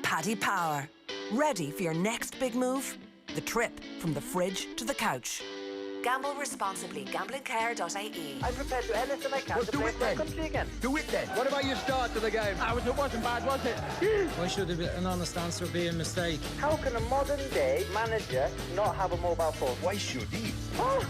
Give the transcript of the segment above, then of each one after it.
Paddy Power. Ready for your next big move? The trip from the fridge to the couch. Gamble responsibly. Gamblingcare.ie. I'm prepared to do anything I can to play for my country again. Do it then. What about your start to the game? It wasn't bad, was it? Why should an honest answer be a mistake? How can a modern day manager not have a mobile phone? Why should he? Oh.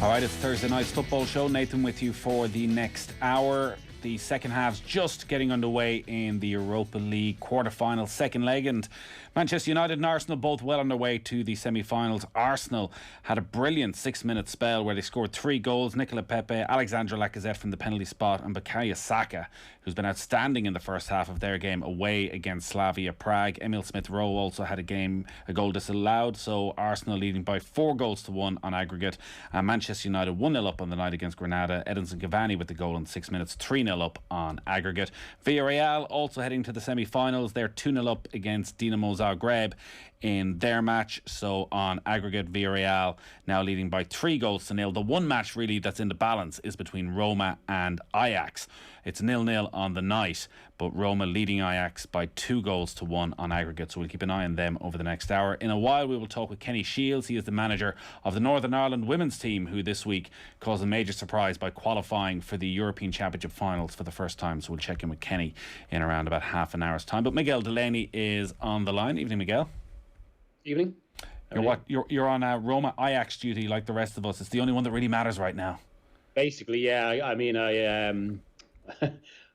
All right, it's Thursday night's football show. Nathan with you for the next hour. The second half's just getting underway in the Europa League quarter-final second leg, and Manchester United and Arsenal both well underway to the semi-finals. Arsenal had a brilliant 6-minute spell where they scored 3 goals. Nicola Pepe, Alexandre Lacazette from the penalty spot, and Bukayo Saka, who's been outstanding in the first half of their game away against Slavia Prague. Emil Smith-Rowe also had a goal disallowed, so Arsenal leading by 4-1 on aggregate. Manchester United 1-0 up on the night against Granada. Edinson Cavani with the goal in 6 minutes, 3-0 up on aggregate. Villarreal also heading to the semi-finals. They're 2-0 up against Dinamo Zagreb in their match. So on aggregate, Villarreal now leading by 3-0. The one match really that's in the balance is between Roma and Ajax. It's 0-0 on the night, but Roma leading Ajax by 2-1 on aggregate. So we'll keep an eye on them over the next hour. In a while, we will talk with Kenny Shiels. He is the manager of the Northern Ireland women's team, who this week caused a major surprise by qualifying for the European Championship finals for the first time. So we'll check in with Kenny in around about half an hour's time. But Miguel Delaney is on the line. Evening, Miguel. Evening. You're on Roma Ajax duty like the rest of us. It's the only one that really matters right now. Basically, yeah.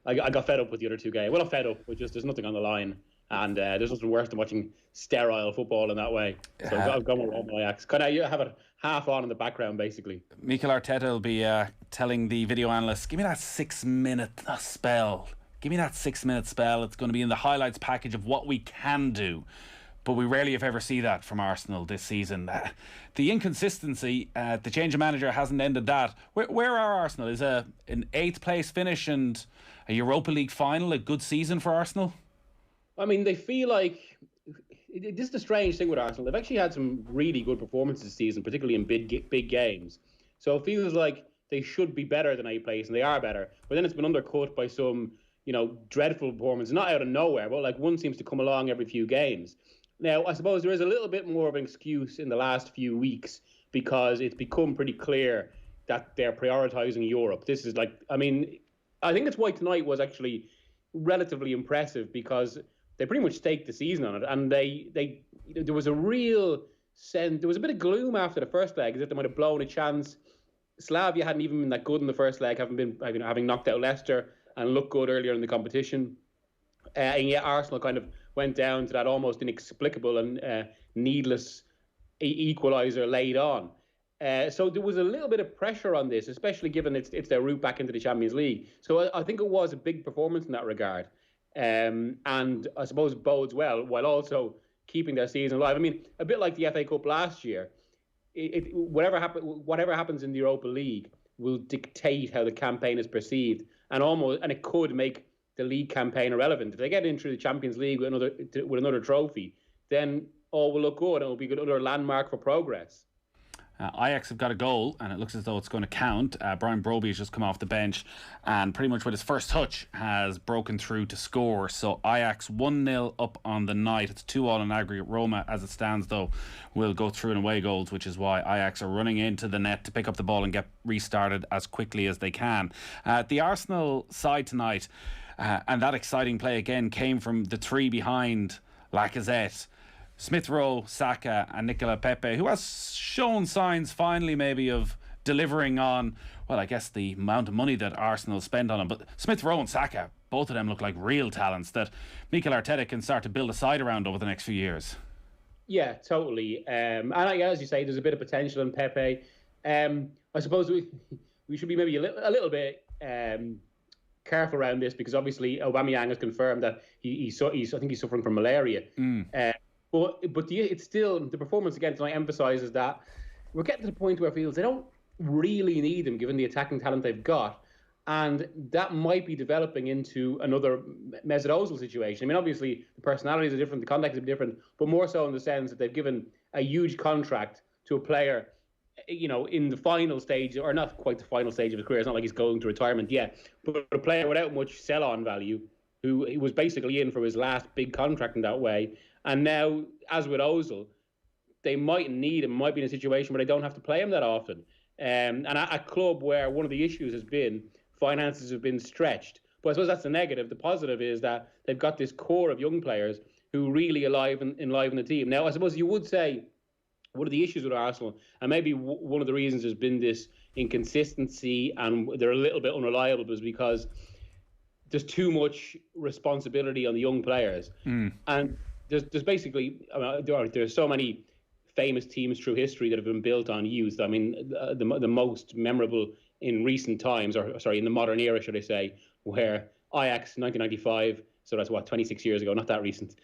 I got fed up with the other two games. Well, not fed up, but just there's nothing on the line, and there's nothing worse than watching sterile football in that way. So I've gone with Roma Ajax. Kind of have it half on in the background, basically. Mikel Arteta will be telling the video analysts, "Give me that 6-minute spell. Give me that 6-minute spell. It's going to be in the highlights package of what we can do." But we rarely if ever see that from Arsenal this season. The inconsistency, the change of manager hasn't ended that. Where are Arsenal? Is an 8th place finish and a Europa League final a good season for Arsenal? I mean, they feel like this is the strange thing with Arsenal. They've actually had some really good performances this season, particularly in big games. So it feels like they should be better than 8th place, and they are better. But then it's been undercut by some, dreadful performance. Not out of nowhere, but like one seems to come along every few games. Now, I suppose there is a little bit more of an excuse in the last few weeks because it's become pretty clear that they're prioritising Europe. This is I think that's why tonight was actually relatively impressive, because they pretty much staked the season on it, and there was a real sense, there was a bit of gloom after the first leg, as if they might have blown a chance. Slavia hadn't even been that good in the first leg, having knocked out Leicester and looked good earlier in the competition. And yet Arsenal kind of went down to that almost inexplicable and needless equaliser late on. So there was a little bit of pressure on this, especially given it's their route back into the Champions League. So I think it was a big performance in that regard. And I suppose it bodes well, while also keeping their season alive. I mean, a bit like the FA Cup last year, whatever happens in the Europa League will dictate how the campaign is perceived, and it could make the league campaign irrelevant. If they get into the Champions League with another trophy, then all will look good, and it will be another landmark for progress. Ajax have got a goal, and it looks as though it's going to count. Brian Broby has just come off the bench and pretty much with his first touch has broken through to score. So Ajax 1-0 up on the night. It's 2-2 in aggregate. Roma, as it stands though, will go through in away goals, which is why Ajax are running into the net to pick up the ball and get restarted as quickly as they can. The Arsenal side tonight, and that exciting play again came from the three behind Lacazette, Smith-Rowe, Saka and Nicola Pepe, who has shown signs finally maybe of delivering on, well, I guess the amount of money that Arsenal spend on him. But Smith-Rowe and Saka, both of them look like real talents that Mikel Arteta can start to build a side around over the next few years. Yeah, totally. And as you say, there's a bit of potential in Pepe. I suppose we should be maybe a little bit careful around this, because obviously Aubameyang has confirmed that I think he's suffering from malaria. But it's still, the performance again tonight emphasises that we're getting to the point where it feels they don't really need him, given the attacking talent they've got. And that might be developing into another Mesut Ozil situation. I mean, obviously, the personalities are different, the context is different, but more so in the sense that they've given a huge contract to a player, in the final stage, or not quite the final stage of his career. It's not like he's going to retirement yet, but a player without much sell-on value. who was basically in for his last big contract in that way. And now, as with Ozil, they might need him, might be in a situation where they don't have to play him that often. And a club where one of the issues has been finances have been stretched. But I suppose that's the negative. The positive is that they've got this core of young players who really enliven the team. Now, I suppose you would say one of the issues with Arsenal, and maybe one of the reasons there's been this inconsistency and they're a little bit unreliable, is because there's too much responsibility on the young players. And there's basically, there's so many famous teams through history that have been built on youth. I mean, the most memorable in recent times, in the modern era, should I say, where Ajax 1995, so that's 26 years ago, not that recent,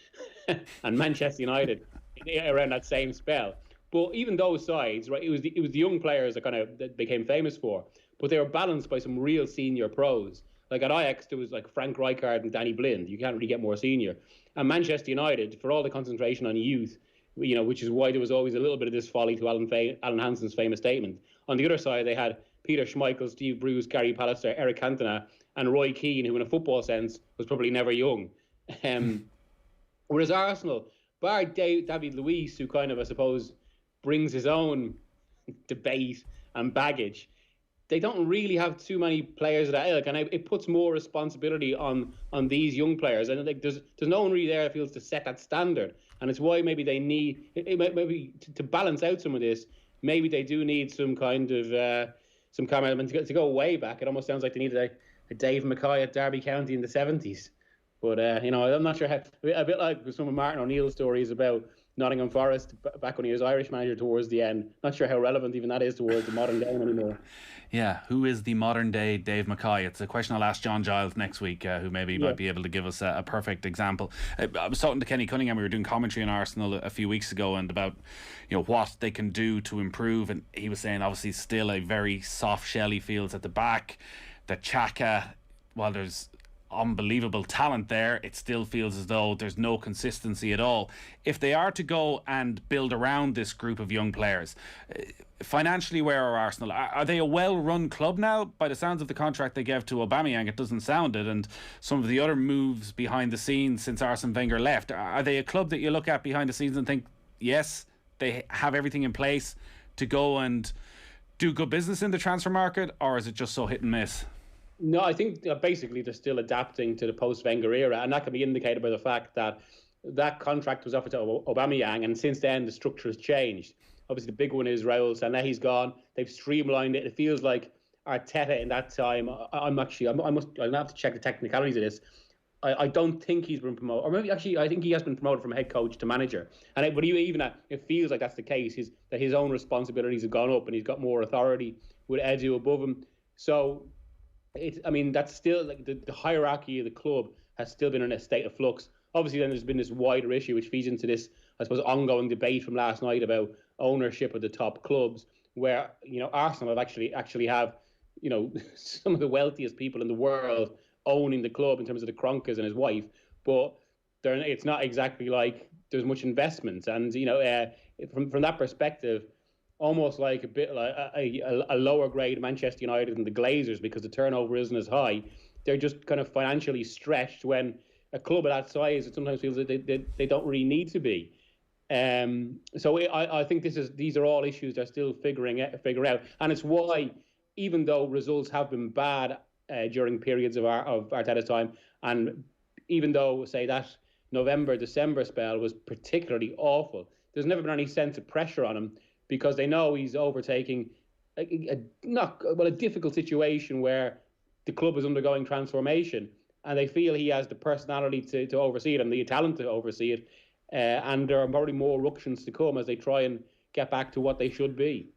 and Manchester United around that same spell. But even those sides, right, it was the young players that became famous for, but they were balanced by some real senior pros. Like at Ajax, there was like Frank Rijkaard and Danny Blind. You can't really get more senior. And Manchester United, for all the concentration on youth, which is why there was always a little bit of this folly to Alan Hansen's famous statement. On the other side, they had Peter Schmeichel, Steve Bruce, Gary Pallister, Eric Cantona, and Roy Keane, who in a football sense was probably never young. Whereas Arsenal, bar David Luiz, who kind of, I suppose, brings his own debate and baggage, they don't really have too many players of that ilk, and it puts more responsibility on these young players. And there's no one really there that feels to set that standard, and it's why maybe they need maybe to balance out some of this. Maybe they do need some kind of some camera to go way back. It almost sounds like they needed a Dave Mackay at Derby County in the 70s. But I'm not sure how. A bit like some of Martin O'Neill's stories about Nottingham Forest back when he was Irish manager towards the end. Not sure how relevant even that is towards the modern game anymore. Yeah, who is the modern day Dave Mackay? It's a question I'll ask John Giles next week, who maybe might be able to give us a perfect example. I was talking to Kenny Cunningham. We were doing commentary on Arsenal a few weeks ago and about what they can do to improve, and he was saying obviously still a very soft shell he feels at the back. That Xhaka, while there's unbelievable talent there, it still feels as though there's no consistency at all. If they are to go and build around this group of young players, financially, where are Arsenal? Are they a well-run club now? By the sounds of the contract they gave to Aubameyang, it doesn't sound it, and some of the other moves behind the scenes since Arsene Wenger left. Are they a club that you look at behind the scenes and think, yes, they have everything in place to go and do good business in the transfer market, or is it just so hit and miss? No, I think basically they're still adapting to the post-Wenger era, and that can be indicated by the fact that contract was offered to Aubameyang, and since then the structure has changed. Obviously, the big one is Raul Sane's gone. They've streamlined it. It feels like Arteta in that time. I'll have to check the technicalities of this. I don't think he's been promoted, or maybe actually I think he has been promoted from head coach to manager. And it feels like that's the case. That his own responsibilities have gone up, and he's got more authority with Edu above him. So that's still like the hierarchy of the club has still been in a state of flux. Obviously, then there's been this wider issue which feeds into this, I suppose, ongoing debate from last night about ownership of the top clubs, where Arsenal actually have some of the wealthiest people in the world owning the club in terms of the Kroenkes and his wife, but it's not exactly like there's much investment, and from that perspective, almost like a bit like a lower grade Manchester United and the Glazers, because the turnover isn't as high. They're just kind of financially stretched, when a club of that size, it sometimes feels that they don't really need to be. So I think these are all issues they're still figuring out, and it's why, even though results have been bad during periods of Arteta's time, and even though, say, that November-December spell was particularly awful, there's never been any sense of pressure on him, because they know he's overtaking a difficult situation where the club is undergoing transformation, and they feel he has the personality to oversee it and the talent to oversee it. And there are probably more ructions to come as they try and get back to what they should be.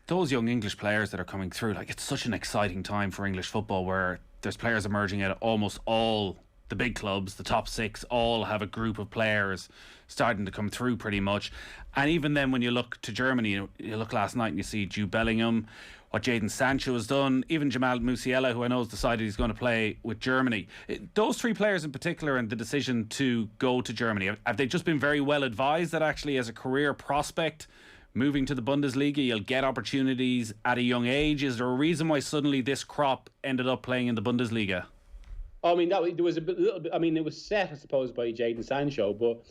Those young English players that are coming through, it's such an exciting time for English football, where there's players emerging at almost all the big clubs. The top six all have a group of players starting to come through pretty much. And even then, when you look to Germany, you look last night and you see Jude Bellingham, what Jadon Sancho has done, even Jamal Musiala, who I know has decided he's going to play with Germany. Those three players in particular, and the decision to go to Germany, have they just been very well advised that actually as a career prospect, moving to the Bundesliga, you'll get opportunities at a young age? Is there a reason why suddenly this crop ended up playing in the Bundesliga? I mean, there was little bit. I mean, it was set, I suppose, by Jadon Sancho, but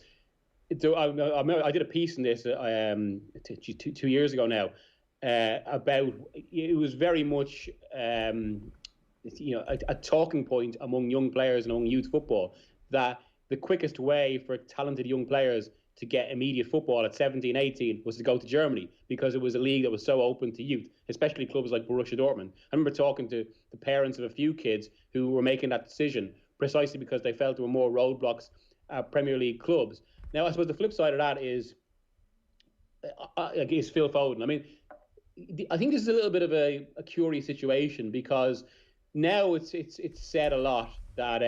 I did a piece in this 2 years ago now about it was very much a talking point among young players and among youth football that the quickest way for talented young players to get immediate football at 17, 18 was to go to Germany, because it was a league that was so open to youth, especially clubs like Borussia Dortmund. I remember talking to the parents of a few kids who were making that decision precisely because they felt there were more roadblocks at Premier League clubs. Now, I suppose the flip side of that is Phil Foden. I mean, I think this is a little bit of a curious situation, because now it's said a lot that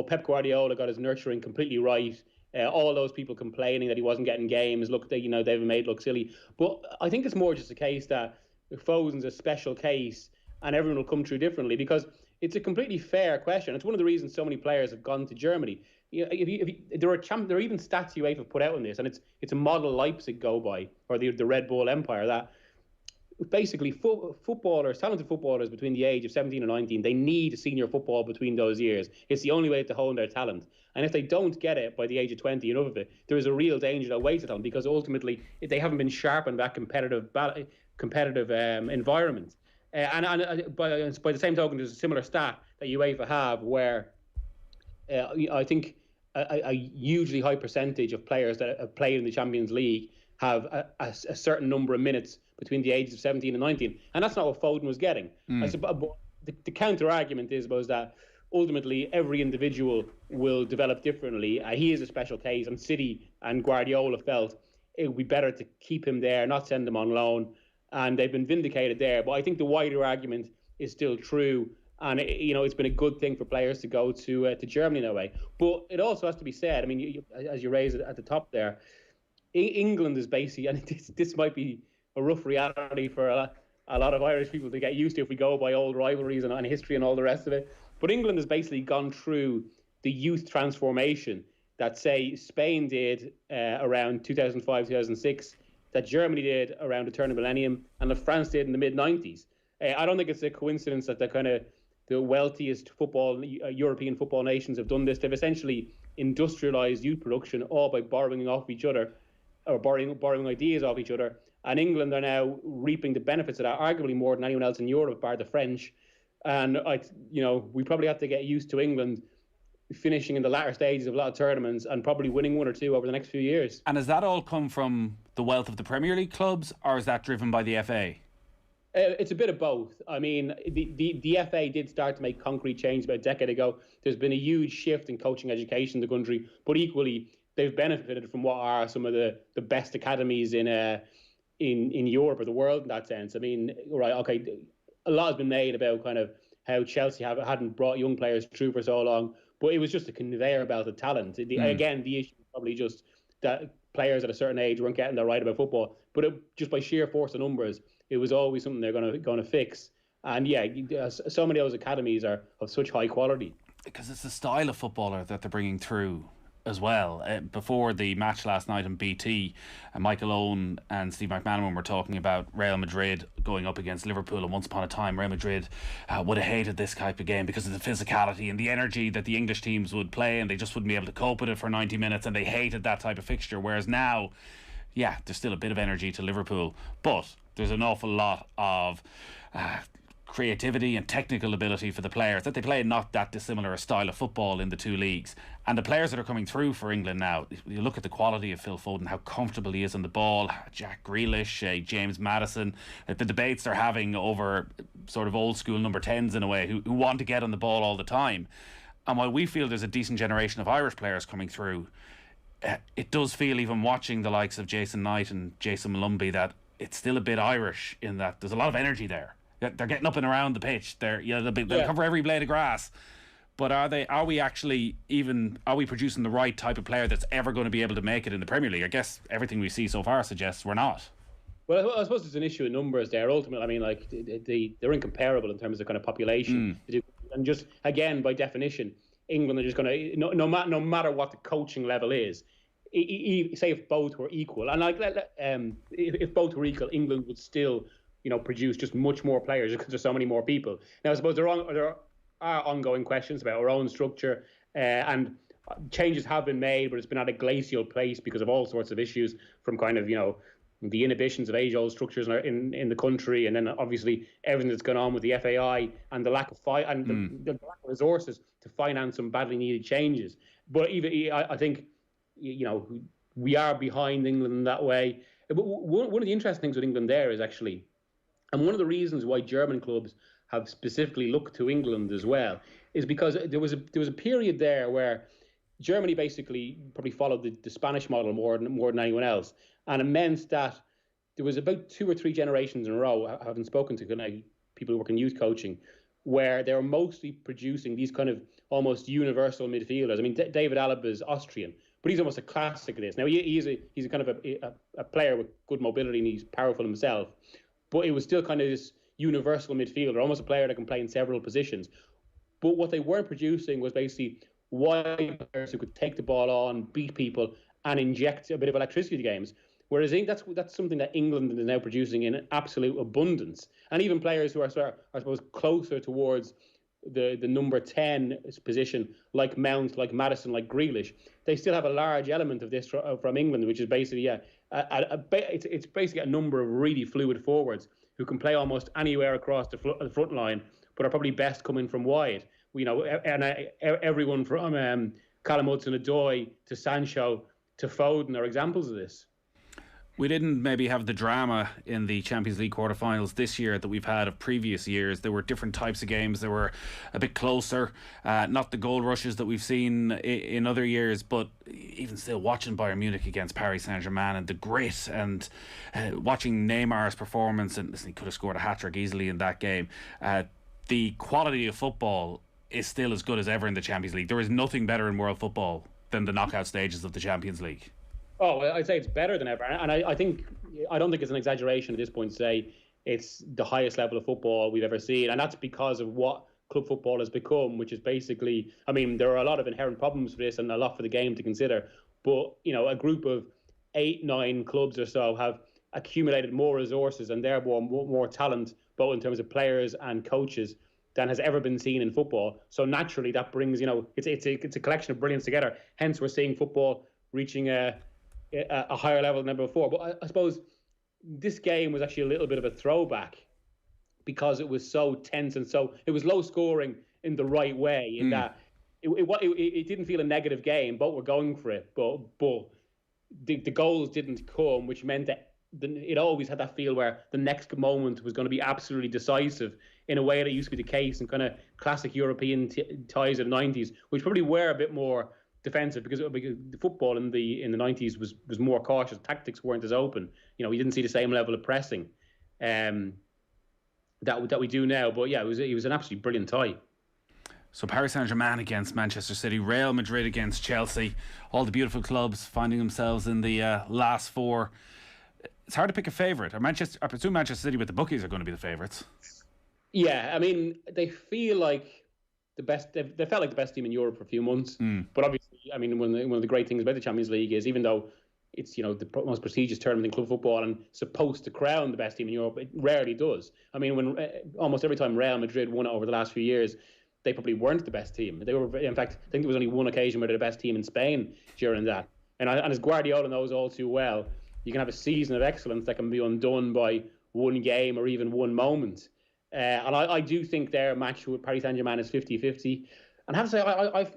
Pep Guardiola got his nurturing completely right. All those people complaining that he wasn't getting games, they've made look silly. But I think it's more just a case that Foden's a special case, and everyone will come through differently, because it's a completely fair question. It's one of the reasons so many players have gone to Germany. There are even stats UEFA have put out on this, and it's a model Leipzig go by, or the Red Bull Empire, that basically talented footballers between the age of 17 and 19, they need senior football between those years. It's the only way to hone their talent. And if they don't get it by the age of 20 and over it, there is a real danger that waits at them, because ultimately they haven't been sharpened that competitive environment. And by the same token, there's a similar stat that UEFA have where I think a hugely high percentage of players that have played in the Champions League have a certain number of minutes between the ages of 17 and 19. And that's not what Foden was getting. The counter argument was that ultimately every individual will develop differently. He is a special case, and City and Guardiola felt it would be better to keep him there, not send him on loan. And they've been vindicated there. But I think the wider argument is still true. And it's been a good thing for players to go to Germany in that way. But it also has to be said, I mean, as you raised it at the top there, England is basically, and this might be a rough reality for a lot of Irish people to get used to if we go by old rivalries and history and all the rest of it. But England has basically gone through the youth transformation that, say, Spain did around 2005, 2006, that Germany did around the turn of the millennium, and that France did in the mid-90s. I don't think it's a coincidence that the wealthiest European football nations have done this. They've essentially industrialized youth production, all by borrowing off each other, or borrowing ideas off each other. And England are now reaping the benefits of that, arguably more than anyone else in Europe, bar the French. And we probably have to get used to England finishing in the latter stages of a lot of tournaments and probably winning one or two over the next few years. And has that all come from the wealth of the Premier League clubs, or is that driven by the FA? It's a bit of both. I mean, the FA did start to make concrete change about a decade ago. There's been a huge shift in coaching education in the country, but equally they've benefited from what are some of the best academies in Europe or the world in that sense. I mean, right, okay, a lot has been made about kind of how Chelsea hadn't brought young players through for so long, but it was just a conveyor belt of talent. Again, the issue was probably just that players at a certain age weren't getting their right about football, but just by sheer force of numbers, it was always something they're going to fix. And yeah, so many of those academies are of such high quality. Because it's the style of footballer that they're bringing through as well. Before the match last night in BT, Michael Owen and Steve McManaman were talking about Real Madrid going up against Liverpool, and once upon a time Real Madrid would have hated this type of game because of the physicality and the energy that the English teams would play, and they just wouldn't be able to cope with it for 90 minutes, and they hated that type of fixture. Whereas now, yeah, there's still a bit of energy to Liverpool, but there's an awful lot of creativity and technical ability for the players, that they play not that dissimilar a style of football in the two leagues. And the players that are coming through for England now, you look at the quality of Phil Foden, how comfortable he is on the ball, Jack Grealish, James Maddison, the debates they're having over sort of old school number 10s in a way, who want to get on the ball all the time. And while we feel there's a decent generation of Irish players coming through, it does feel, even watching the likes of Jason Knight and Jason Malumbi, that it's still a bit Irish in that there's a lot of energy there. They're getting up and around the pitch. They'll cover every blade of grass. But are we producing the right type of player that's ever going to be able to make it in the Premier League? I guess everything we see so far suggests we're not. Well, I suppose there's an issue in numbers there. Ultimately, I mean, like they're incomparable in terms of kind of population, and just again by definition, England are just going to no matter what the coaching level is. Say if both were equal, and if both were equal, England would still produce just much more players because there's so many more people. Now, I suppose there are ongoing questions about our own structure, and changes have been made, but it's been at a glacial pace because of all sorts of issues, from kind of, the inhibitions of age-old structures in the country, and then obviously everything that's gone on with the FAI and the lack of the lack of resources to finance some badly needed changes. But I think, we are behind England in that way. But one of the interesting things with England there is actually, and one of the reasons why German clubs have specifically looked to England as well, is because there was a period there where Germany basically probably followed the Spanish model more than anyone else, and it meant that there was about 2 or 3 generations in a row, having spoken to people who work in youth coaching, where they were mostly producing these kind of almost universal midfielders. I mean, David Alaba is Austrian, but he's almost a classic of this. Now, he's a kind of a player with good mobility, and he's powerful himself, but it was still kind of this universal midfielder, almost a player that can play in several positions. But what they weren't producing was basically wide players who could take the ball on, beat people, and inject a bit of electricity to games. Whereas I think that's something that England is now producing in absolute abundance. And even players who are I suppose, closer towards the number 10 position, like Mount, like Maddison, like Grealish, they still have a large element of this from England, which is basically, it's basically a number of really fluid forwards who can play almost anywhere across the front line, but are probably best coming from wide. And everyone from Callum Hudson-Odoi to Sancho to Foden are examples of this. We didn't maybe have the drama in the Champions League quarterfinals this year that we've had of previous years. There were different types of games. They were a bit closer, not the goal rushes that we've seen in other years, but even still, watching Bayern Munich against Paris Saint-Germain and the grit, and watching Neymar's performance, and listen, he could have scored a hat-trick easily in that game. The quality of football is still as good as ever in the Champions League. There is nothing better in world football than the knockout stages of the Champions League. Oh, I'd say it's better than ever. And I don't think it's an exaggeration at this point to say it's the highest level of football we've ever seen. And that's because of what club football has become, which is basically, I mean, there are a lot of inherent problems for this and a lot for the game to consider. But, a group of 8-9 clubs or so have accumulated more resources and therefore more talent, both in terms of players and coaches, than has ever been seen in football. So naturally that brings, it's a collection of brilliance together. Hence we're seeing football reaching a higher level than ever before. But I suppose this game was actually a little bit of a throwback because it was so tense and it was low scoring in the right way, in that it didn't feel a negative game. Both were going for it, but the goals didn't come, which meant that it always had that feel where the next moment was going to be absolutely decisive, in a way that used to be the case in kind of classic European ties of the 90s, which probably were a bit more defensive because the football in the 90s was more cautious. Tactics weren't as open. We didn't see the same level of pressing that we do now. But yeah, it was an absolutely brilliant tie. So Paris Saint-Germain against Manchester City, Real Madrid against Chelsea, all the beautiful clubs finding themselves in the last four. It's hard to pick a favourite. I presume Manchester City with the bookies are going to be the favourites. Yeah, I mean, they feel like the best. They felt like the best team in Europe for a few months. But obviously, I mean, one of the great things about the Champions League is, even though it's the most prestigious tournament in club football and supposed to crown the best team in Europe, it rarely does. I mean, when almost every time Real Madrid won it over the last few years, they probably weren't the best team. They were, in fact, I think there was only one occasion where they're the best team in Spain during that. And as Guardiola knows all too well, you can have a season of excellence that can be undone by one game or even one moment. And I do think their match with Paris Saint-Germain is 50-50. And I have to say,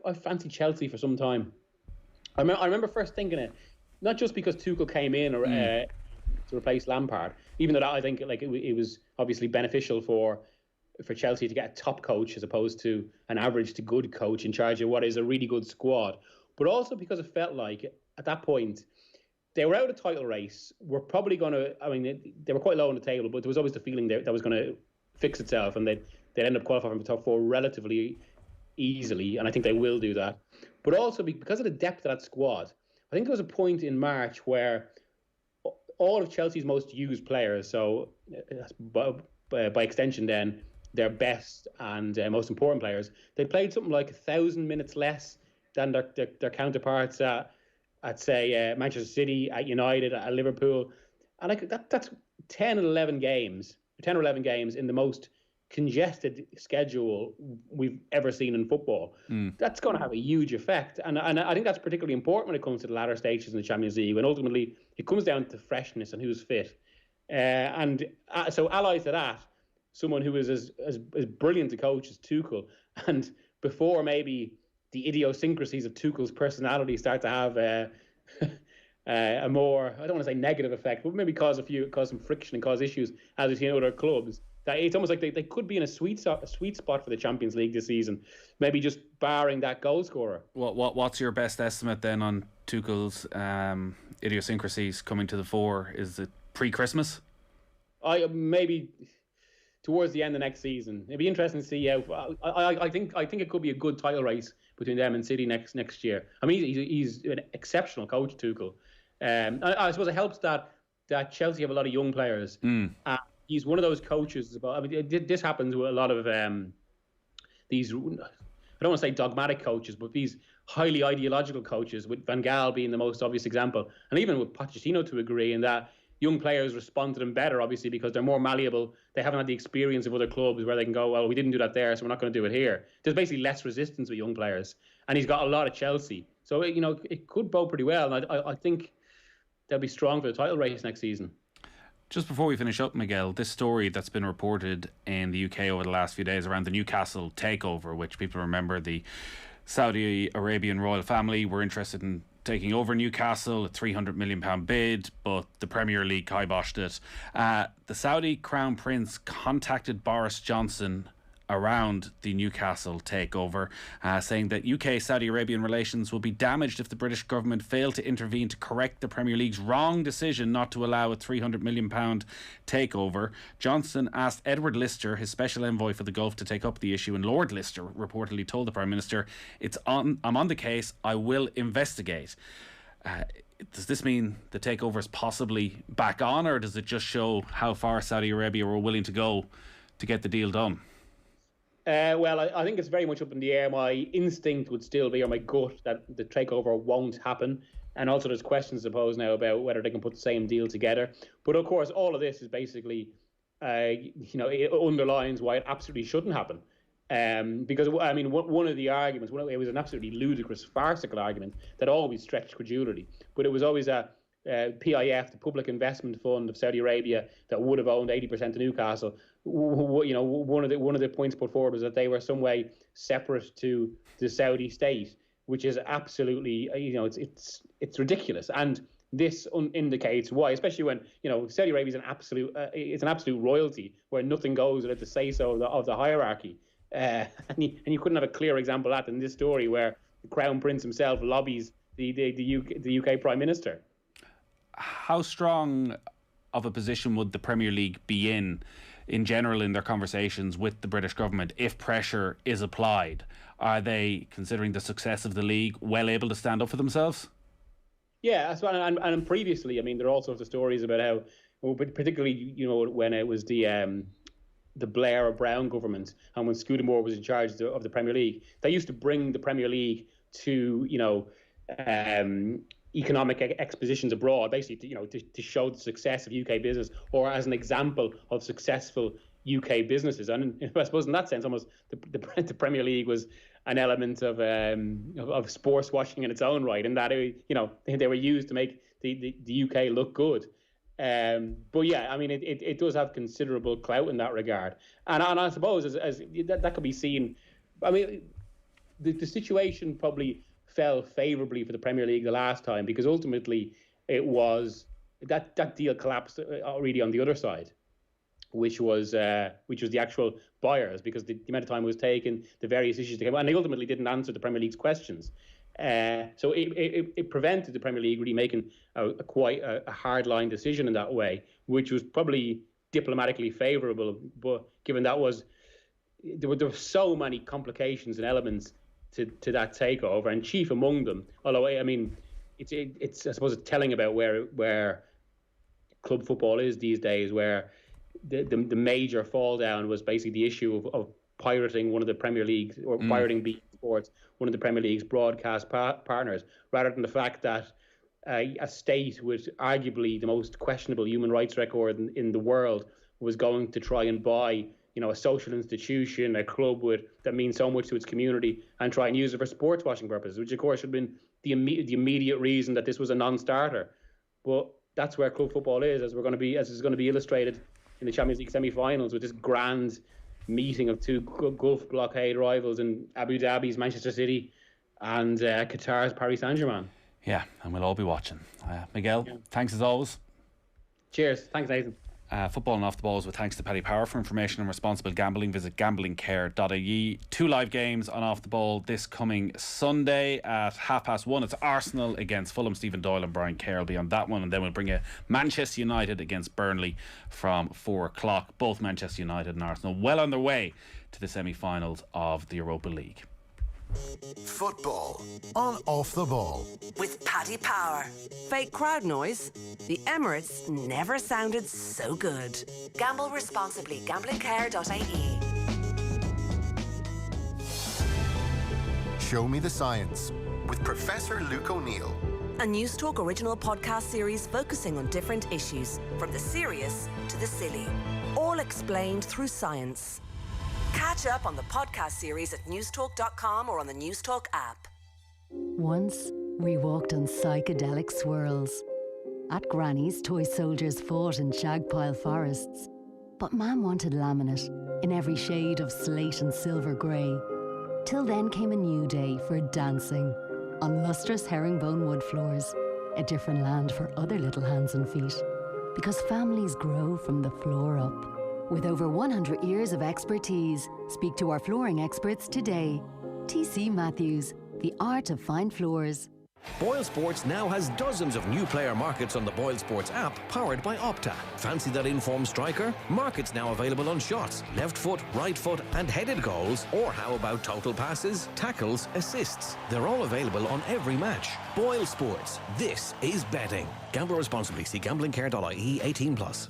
I fancied Chelsea for some time. I remember first thinking it, not just because Tuchel came in to replace Lampard, even though that I think it was obviously beneficial for Chelsea to get a top coach as opposed to an average to good coach in charge of what is a really good squad, but also because it felt like at that point they were out of the title race. We're probably going to, I mean, they were quite low on the table, but there was always the feeling that was going to fix itself and they'd end up qualifying for the top four relatively easily, and I think they will do that. But also because of the depth of that squad, I think there was a point in March where all of Chelsea's most used players, so by extension then their best and most important players, they played something like 1,000 minutes less than their counterparts at say Manchester City, at United, at Liverpool, and that's 10 or 11 games in the most congested schedule we've ever seen in football. That's going to have a huge effect. And I think that's particularly important when it comes to the latter stages in the Champions League, when ultimately it comes down to freshness and who's fit. So allied to that, someone who is as brilliant a coach as Tuchel, and before maybe the idiosyncrasies of Tuchel's personality start to have a more, I don't want to say negative effect, but maybe cause some friction and cause issues as we've seen in other clubs. That it's almost like they could be in a sweet spot for the Champions League this season, maybe just barring that goal scorer. What's your best estimate then on Tuchel's idiosyncrasies coming to the fore? Is it pre-Christmas? Maybe towards the end of next season. It'd be interesting to see how. I think it could be a good title race between them and City next year. I mean, he's an exceptional coach, Tuchel. I suppose it helps that Chelsea have a lot of young players. He's one of those coaches. This happens with a lot of these. I don't want to say dogmatic coaches, but these highly ideological coaches, with Van Gaal being the most obvious example, and even with Pochettino to agree, in that young players respond to them better, obviously, because they're more malleable. They haven't had the experience of other clubs where they can go, well, we didn't do that there, so we're not going to do it here. There's basically less resistance with young players, and he's got a lot of Chelsea, so it could bode pretty well. And I think they'll be strong for the title race next season. Just before we finish up, Miguel, this story that's been reported in the UK over the last few days around the Newcastle takeover, which people remember the Saudi Arabian royal family were interested in taking over Newcastle, a £300 million bid, but the Premier League kiboshed it. The Saudi Crown Prince contacted Boris Johnson around the Newcastle takeover, saying that UK-Saudi Arabian relations will be damaged if the British government fail to intervene to correct the Premier League's wrong decision not to allow a £300 million takeover. Johnson asked Edward Lister, his special envoy for the Gulf, to take up the issue, and Lord Lister reportedly told the Prime Minister, I'm on the case, I will investigate. Does this mean the takeover is possibly back on, or does it just show how far Saudi Arabia were willing to go to get the deal done? Well, I think it's very much up in the air. My instinct would still be, or my gut, that the takeover won't happen. And also there's questions, I suppose, now about whether they can put the same deal together. But of course, all of this is basically, it underlines why it absolutely shouldn't happen. Because, I mean, one of the arguments, it was an absolutely ludicrous, farcical argument that always stretched credulity. But it was always a PIF, the Public Investment Fund of Saudi Arabia, that would have owned 80% of Newcastle. One of the points put forward was that they were some way separate to the Saudi state, which is absolutely, it's ridiculous. And this indicates why, especially when Saudi Arabia is an absolute royalty where nothing goes without the say so of the hierarchy. And you couldn't have a clearer example of that than this story, where the Crown Prince himself lobbies the UK Prime Minister. How strong of a position would the Premier League be in general in their conversations with the British government if pressure is applied? Are they, considering the success of the league, well able to stand up for themselves? Yeah, that's what, and previously, I mean, there are all sorts of stories about how, particularly, when it was the Blair or Brown government, and when Scudamore was in charge of the Premier League, they used to bring the Premier League to, economic expositions abroad, basically, to show the success of UK business, or as an example of successful UK businesses. And I suppose in that sense, almost the Premier League was an element of sports washing in its own right, in that they were used to make the UK look good. But yeah, I mean, it does have considerable clout in that regard, and I suppose as that could be seen. I mean, the situation probably fell favourably for the Premier League the last time, because ultimately it was that deal collapsed really on the other side, which was the actual buyers, because the amount of time it was taken, the various issues that came, and they ultimately didn't answer the Premier League's questions. So it prevented the Premier League really making quite a hardline decision in that way, which was probably diplomatically favourable. But given that there were so many complications and elements to that takeover, and chief among them, although I mean, it's I suppose it's telling about where club football is these days, where the major fall down was basically the issue of pirating one of the Premier League's, or pirating BT Sports, one of the Premier League's broadcast partners, rather than the fact that a state with arguably the most questionable human rights record in the world was going to try and buy a social institution, a club that means so much to its community, and try and use it for sports washing purposes, which of course should have been the immediate reason that this was a non-starter. But that's where club football is, as is going to be illustrated in the Champions League semi-finals with this grand meeting of two Gulf blockade rivals in Abu Dhabi's Manchester City and Qatar's Paris Saint-Germain. Yeah, and we'll all be watching. Miguel, thanks as always. Cheers. Thanks, Nathan. Football and Off the Balls with thanks to Paddy Power. For information on responsible gambling, visit gamblingcare.ie. 2 live games on Off the Ball this coming Sunday at 1:30. It's Arsenal against Fulham. Stephen Doyle and Brian Kerr will be on that one, and then we'll bring you Manchester United against Burnley from 4 o'clock. Both Manchester United and Arsenal well on their way to the semi-finals of the Europa League. Football on Off the Ball with Paddy Power. Fake crowd noise? The Emirates never sounded so good. Gamble responsibly. Gamblingcare.ie. Show Me the Science with Professor Luke O'Neill. A News Talk original podcast series focusing on different issues, from the serious to the silly, all explained through science. Catch up on the podcast series at newstalk.com or on the Newstalk app. Once, we walked on psychedelic swirls. At Granny's, toy soldiers fought in shagpile forests. But Mam wanted laminate in every shade of slate and silver grey. Till then came a new day for dancing on lustrous herringbone wood floors. A different land for other little hands and feet. Because families grow from the floor up. With over 100 years of expertise, speak to our flooring experts today. TC Matthews, the art of fine floors. Boyle Sports now has dozens of new player markets on the Boyle Sports app, powered by Opta. Fancy that informed striker? Markets now available on shots, left foot, right foot and headed goals. Or how about total passes, tackles, assists? They're all available on every match. Boyle Sports. This is betting. Gamble responsibly. See gamblingcare.ie. 18+.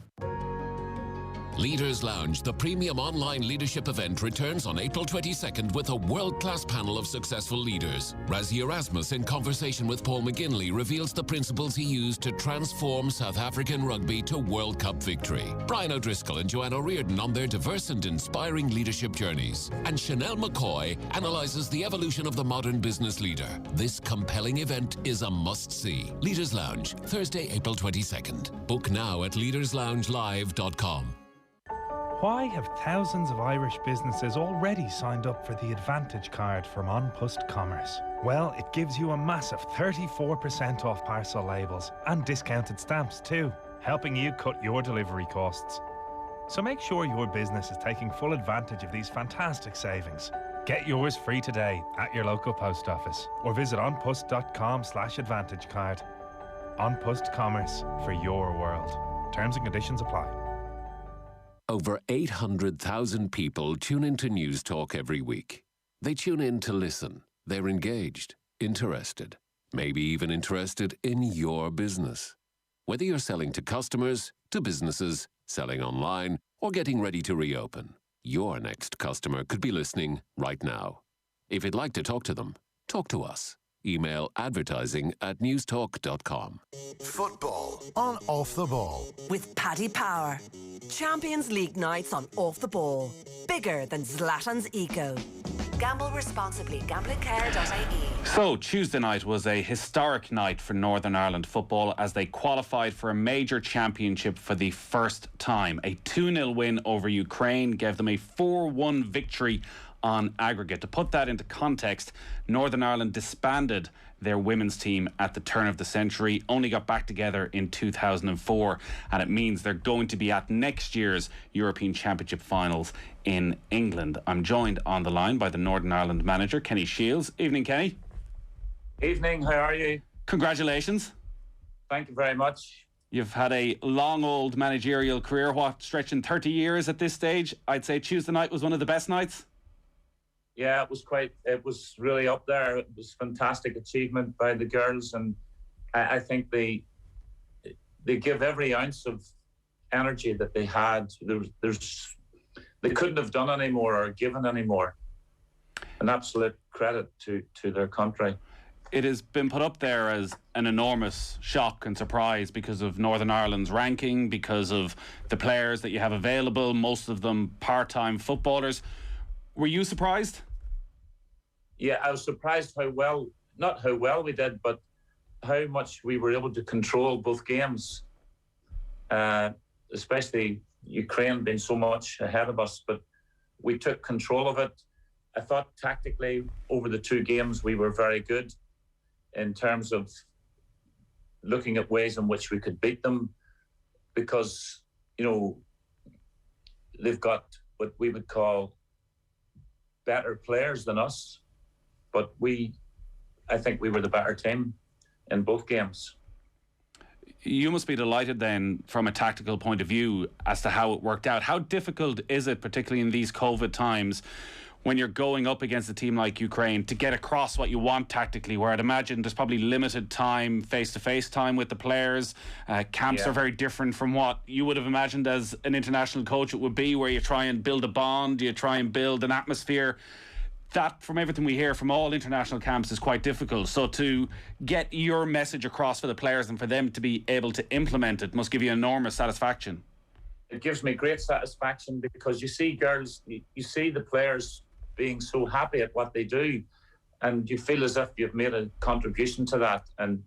Leaders Lounge, the premium online leadership event, returns on April 22nd with a world-class panel of successful leaders. Razzie Erasmus, in conversation with Paul McGinley, reveals the principles he used to transform South African rugby to World Cup victory. Brian O'Driscoll and Joanne O'Riordan on their diverse and inspiring leadership journeys. And Chanel McCoy analyses the evolution of the modern business leader. This compelling event is a must-see. Leaders Lounge, Thursday, April 22nd. Book now at leadersloungelive.com. Why have thousands of Irish businesses already signed up for the Advantage card from An Post Commerce? Well, it gives you a massive 34% off parcel labels and discounted stamps too, helping you cut your delivery costs. So make sure your business is taking full advantage of these fantastic savings. Get yours free today at your local post office or visit onpost.com/advantage card. An Post Commerce, for your world. Terms and conditions apply. Over 800,000 people tune into News Talk every week. They tune in to listen. They're engaged, interested, maybe even interested in your business. Whether you're selling to customers, to businesses, selling online, or getting ready to reopen, your next customer could be listening right now. If you'd like to talk to them, talk to us. Email advertising@newstalk.com. Football on Off the Ball with Paddy Power. Champions League nights on Off the Ball. Bigger than Zlatan's ego. Gamble responsibly. Gamblingcare.ie. So, Tuesday night was a historic night for Northern Ireland football as they qualified for a major championship for the first time. A 2-0 win over Ukraine gave them a 4-1 victory on aggregate. To put that into context, Northern Ireland disbanded their women's team at the turn of the century, only got back together in 2004, and it means they're going to be at next year's European Championship finals in England. I'm joined on the line by the Northern Ireland manager, Kenny Shiels. Evening, Kenny. Evening, how are you? Congratulations. Thank you very much. You've had a long old managerial career, stretching 30 years at this stage. I'd say Tuesday night was one of the best nights. Yeah, it was really up there. It was a fantastic achievement by the girls, and I think they give every ounce of energy that they had. They couldn't have done any more or given any more. An absolute credit to their country. It has been put up there as an enormous shock and surprise because of Northern Ireland's ranking, because of the players that you have available, most of them part-time footballers. Were you surprised? Yeah, I was surprised not how well we did, but how much we were able to control both games, especially Ukraine being so much ahead of us. But we took control of it. I thought tactically over the two games we were very good in terms of looking at ways in which we could beat them, because, they've got what we would call better players than us. But I think we were the better team in both games. You must be delighted then from a tactical point of view as to how it worked out. How difficult is it, particularly in these COVID times, when you're going up against a team like Ukraine, to get across what you want tactically, where I'd imagine there's probably limited time, face-to-face time with the players. Camps are very different from what you would have imagined as an international coach it would be, where you try and build a bond, you try and build an atmosphere. That, from everything we hear from all international camps, is quite difficult. So to get your message across for the players and for them to be able to implement it must give you enormous satisfaction. It gives me great satisfaction because you see girls, you see the players being so happy at what they do, and you feel as if you've made a contribution to that, and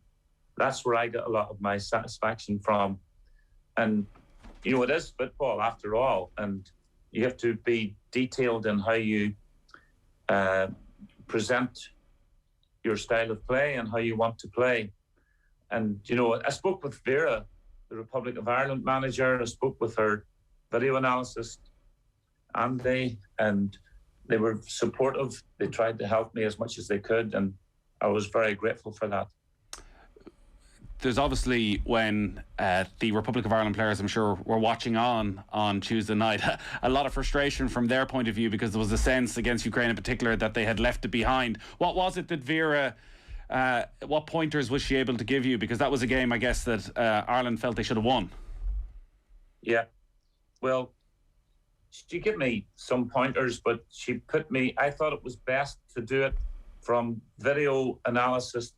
that's where I get a lot of my satisfaction from. And it is football after all, and you have to be detailed in how you present your style of play and how you want to play. And I spoke with Vera, the Republic of Ireland manager. I spoke with her video analyst, Andy, and they were supportive. They tried to help me as much as they could, and I was very grateful for that. There's obviously, when the Republic of Ireland players, I'm sure, were watching on Tuesday night, a lot of frustration from their point of view, because there was a sense against Ukraine in particular that they had left it behind. What was it that Vera, what pointers was she able to give you? Because that was a game, I guess, that Ireland felt they should have won. Yeah. Well, she gave me some pointers, but I thought it was best to do it from video analysis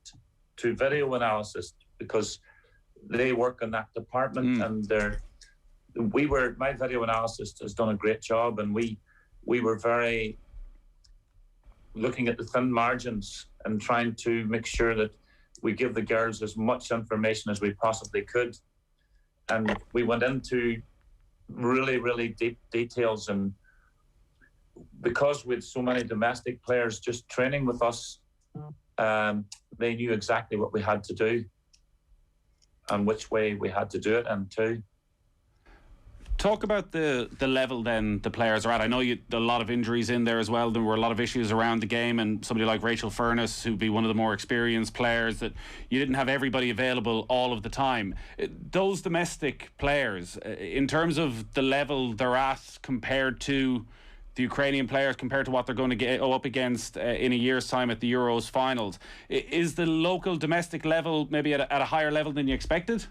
to video analysis, because they work in that department, and my video analysis has done a great job, and we were very looking at the thin margins and trying to make sure that we give the girls as much information as we possibly could. And we went into really, really deep details, and because with so many domestic players just training with us, they knew exactly what we had to do and which way we had to do it and to. Talk about the level then the players are at. I know there are a lot of injuries in there as well. There were a lot of issues around the game, and somebody like Rachel Furness, who'd be one of the more experienced players, that you didn't have everybody available all of the time. Those domestic players, in terms of the level they're at compared to the Ukrainian players, compared to what they're going to get up against in a year's time at the Euros finals, is the local domestic level maybe at a higher level than you expected?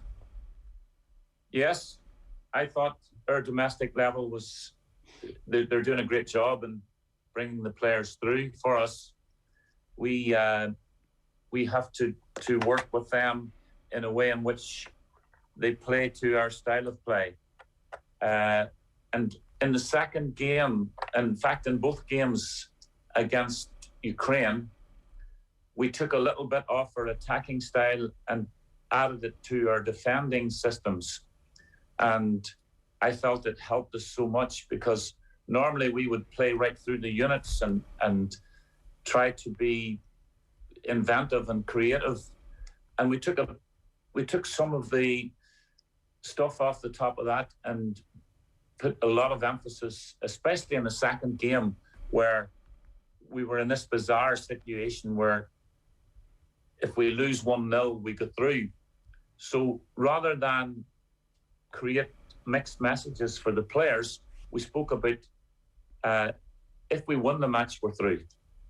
Yes, I thought our domestic level was, they're doing a great job in bringing the players through for us. We have to work with them in a way in which they play to our style of play. And in the second game, in fact, in both games against Ukraine, we took a little bit off our attacking style and added it to our defending systems. And I felt it helped us so much, because normally we would play right through the units and try to be inventive and creative. And we took some of the stuff off the top of that and put a lot of emphasis, especially in the second game, where we were in this bizarre situation where if we lose 1-0, we go through. So rather than create mixed messages for the players, we spoke about if we win the match, we're through,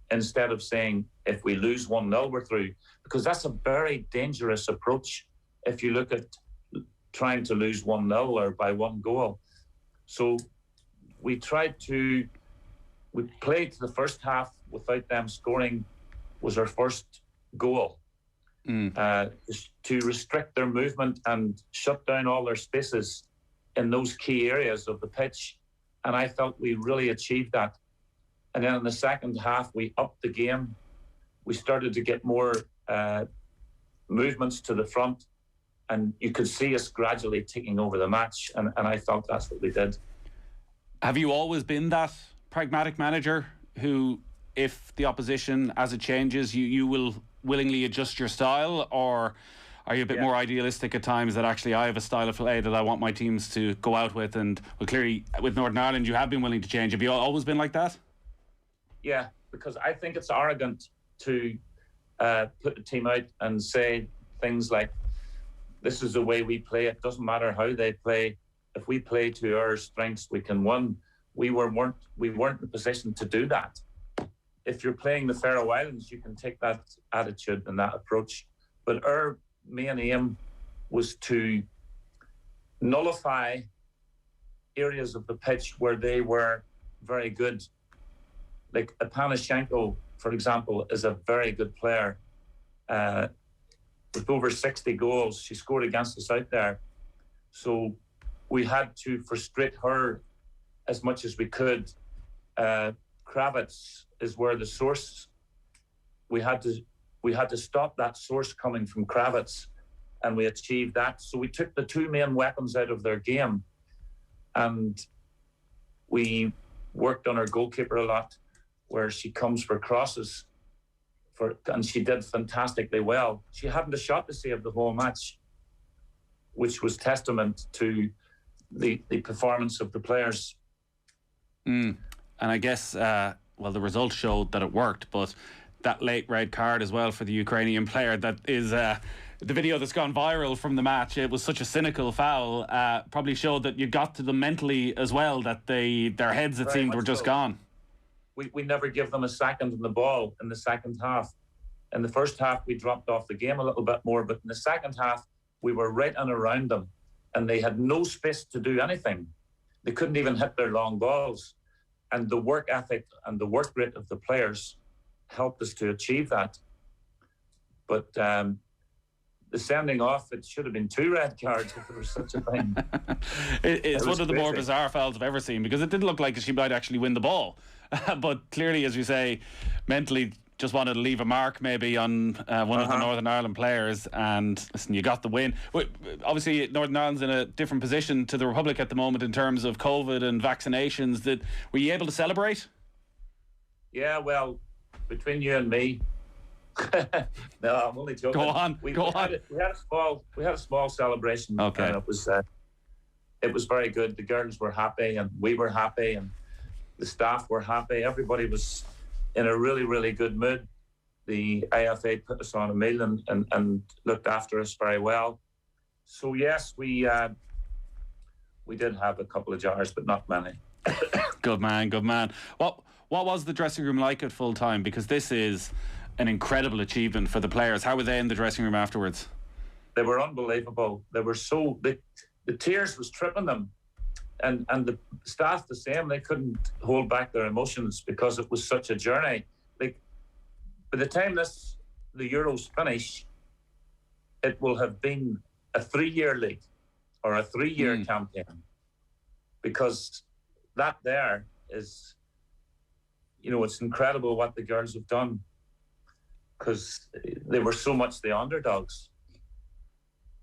instead of saying if we lose 1-0, we're through, because that's a very dangerous approach if you look at trying to lose 1-0 or by one goal. So we played the first half without them scoring, was our first goal. to restrict their movement and shut down all their spaces in those key areas of the pitch. And I felt we really achieved that. And then in the second half, we upped the game. We started to get more movements to the front, and you could see us gradually taking over the match. And I felt that's what we did. Have you always been that pragmatic manager who, if the opposition, as it changes, you will willingly adjust your style, or are you a bit more idealistic at times that actually I have a style of play that I want my teams to go out with? And well, clearly with Northern Ireland you have been willing to change. Have you always been like that? Yeah, because I think it's arrogant to put the team out and say things like, this is the way we play. It doesn't matter how they play. If we play to our strengths, we can win. We weren't in a position to do that. If you're playing the Faroe Islands, you can take that attitude and that approach. But our main aim was to nullify areas of the pitch where they were very good. Like Apanashenko, for example, is a very good player. With over 60 goals, she scored against us out there. So we had to frustrate her as much as we could. Kravitz is where the source. We had to stop that source coming from Kravitz, and we achieved that. So we took the two main weapons out of their game, and we worked on our goalkeeper a lot, where she comes for crosses, and she did fantastically well. She hadn't a shot to save the whole match, which was testament to the performance of the players. And I guess, the results showed that it worked, but that late red card as well for the Ukrainian player, that is the video that's gone viral from the match. It was such a cynical foul, probably showed that you got to them mentally as well, that their heads, it seemed, were just gone. We never give them a second in the ball in the second half. In the first half, we dropped off the game a little bit more, but in the second half, we were right and around them, and they had no space to do anything. They couldn't even hit their long balls. And the work ethic and the work rate of the players helped us to achieve that. But the sending off, it should have been 2 red cards if there was such a thing. It's one of the more bizarre fouls I've ever seen, because it didn't look like she might actually win the ball. But clearly, as you say, mentally just wanted to leave a mark maybe on one of the Northern Ireland players, and listen, you got the win. Obviously, Northern Ireland's in a different position to the Republic at the moment in terms of COVID and vaccinations. Were you able to celebrate? Yeah, well, between you and me, no, I'm only joking. Go on. We had a small celebration. Okay. And it was very good. The girls were happy, and we were happy, and the staff were happy. Everybody was in a really, really good mood. The IFA put us on a meal and looked after us very well. So yes, we did have a couple of jars, but not many. Good man. What was the dressing room like at full time? Because this is an incredible achievement for the players. How were they in the dressing room afterwards? They were unbelievable. They were the tears was tripping them. And the staff the same. They couldn't hold back their emotions because it was such a journey. Like, by the time the Euros finish, it will have been a 3-year league or a 3-year campaign, because that there is, it's incredible what the girls have done, because they were so much the underdogs.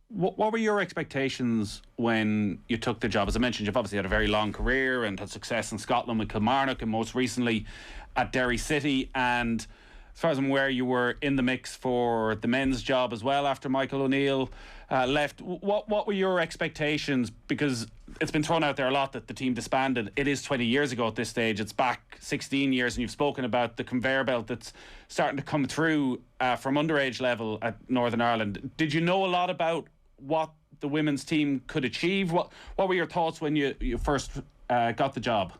What were your expectations when you took the job? As I mentioned, you've obviously had a very long career and had success in Scotland with Kilmarnock and most recently at Derry City. And as far as I'm aware, you were in the mix for the men's job as well after Michael O'Neill left. What were your expectations? Because it's been thrown out there a lot that the team disbanded. It is 20 years ago at this stage. It's back 16 years, and you've spoken about the conveyor belt that's starting to come through from underage level at Northern Ireland. Did you know a lot about what the women's team could achieve? What were your thoughts when you first got the job?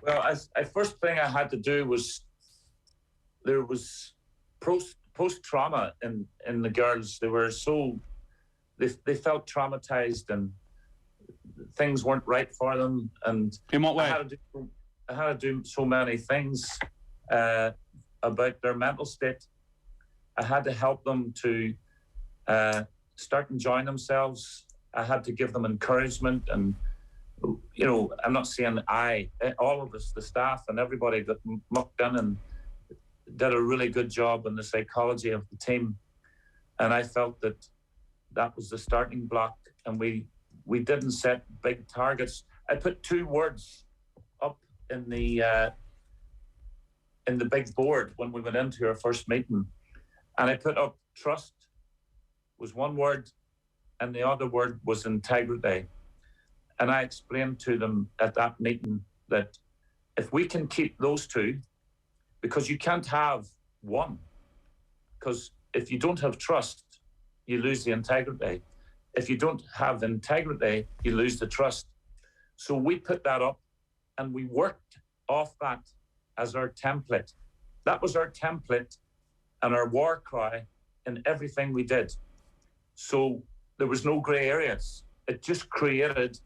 Well, first thing I had to do was, there was post-trauma in the girls. They were they felt traumatized, and things weren't right for them. And in what way? I had to do so many things about their mental state. I had to help them to start enjoying themselves. I had to give them encouragement, and I'm not saying all of us, the staff and everybody that mucked in and did a really good job in the psychology of the team. And I felt that was the starting block, and we didn't set big targets. I put 2 words up in the big board when we went into our first meeting, and I put up trust was 1 word, and the other word was integrity. And I explained to them at that meeting that if we can keep those 2, because you can't have one, because if you don't have trust, you lose the integrity. If you don't have integrity, you lose the trust. So we put that up, and we worked off that as our template. That was our template and our war cry in everything we did. So there was no grey areas. It just created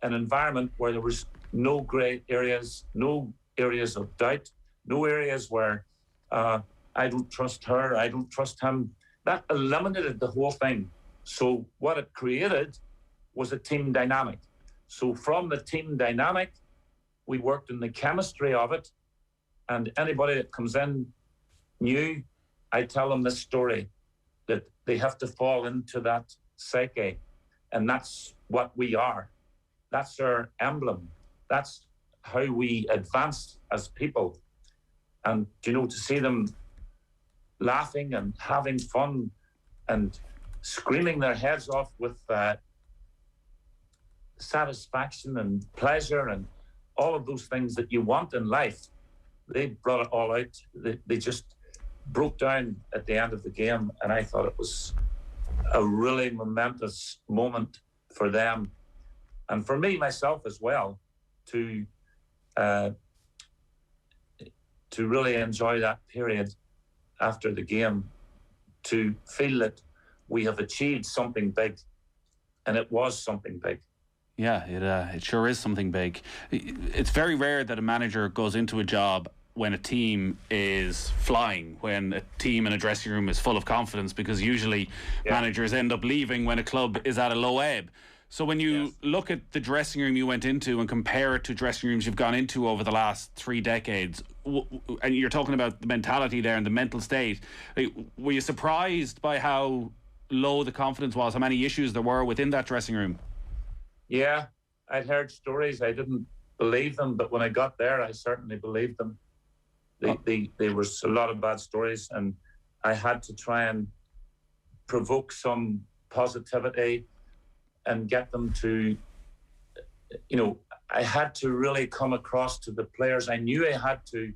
an environment where there was no grey areas, no areas of doubt, no areas where I don't trust her, I don't trust him. That eliminated the whole thing. So what it created was a team dynamic. So from the team dynamic, we worked in the chemistry of it, and anybody that comes in new, I tell them this story, that they have to fall into that psyche, and that's what we are. That's our emblem. That's how we advance as people. And, to see them laughing and having fun and screaming their heads off with satisfaction and pleasure and all of those things that you want in life, they brought it all out. They just broke down at the end of the game, and I thought it was a really momentous moment for them and for me myself as well to really enjoy that period after the game, to feel that we have achieved something big, and it was something big. Yeah, it sure is something big. It's very rare that a manager goes into a job when a team is flying, when a team in a dressing room is full of confidence, because usually managers end up leaving when a club is at a low ebb. So when you look at the dressing room you went into and compare it to dressing rooms you've gone into over the last 3 decades, and you're talking about the mentality there and the mental state, were you surprised by how low the confidence was, how many issues there were within that dressing room? Yeah, I'd heard stories. I didn't believe them, but when I got there, I certainly believed them. There was a lot of bad stories, and I had to try and provoke some positivity and get them to, I had to really come across to the players. I knew I had to,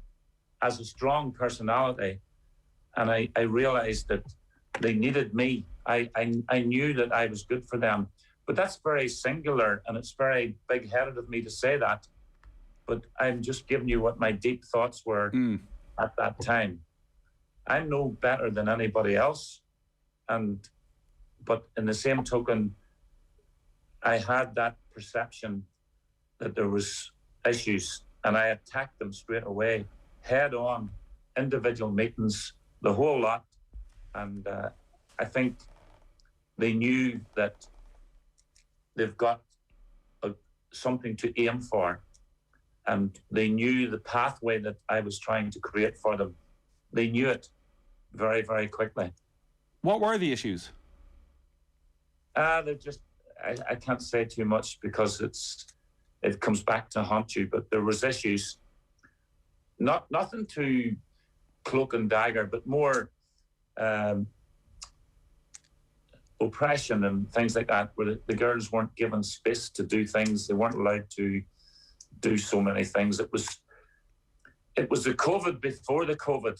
as a strong personality, and I realized that they needed me. I knew that I was good for them. But that's very singular, and it's very big-headed of me to say that. But I'm just giving you what my deep thoughts were at that time. I'm no better than anybody else. But in the same token, I had that perception that there was issues, and I attacked them straight away, head on, individual meetings, the whole lot. And I think they knew that they've got something to aim for, and they knew the pathway that I was trying to create for them. They knew it very, very quickly. What were the issues? They're just, I can't say too much because it comes back to haunt you, but there was issues, nothing too cloak and dagger, but more oppression and things like that, where the girls weren't given space to do things. They weren't allowed to do so many things. It was the COVID before the COVID.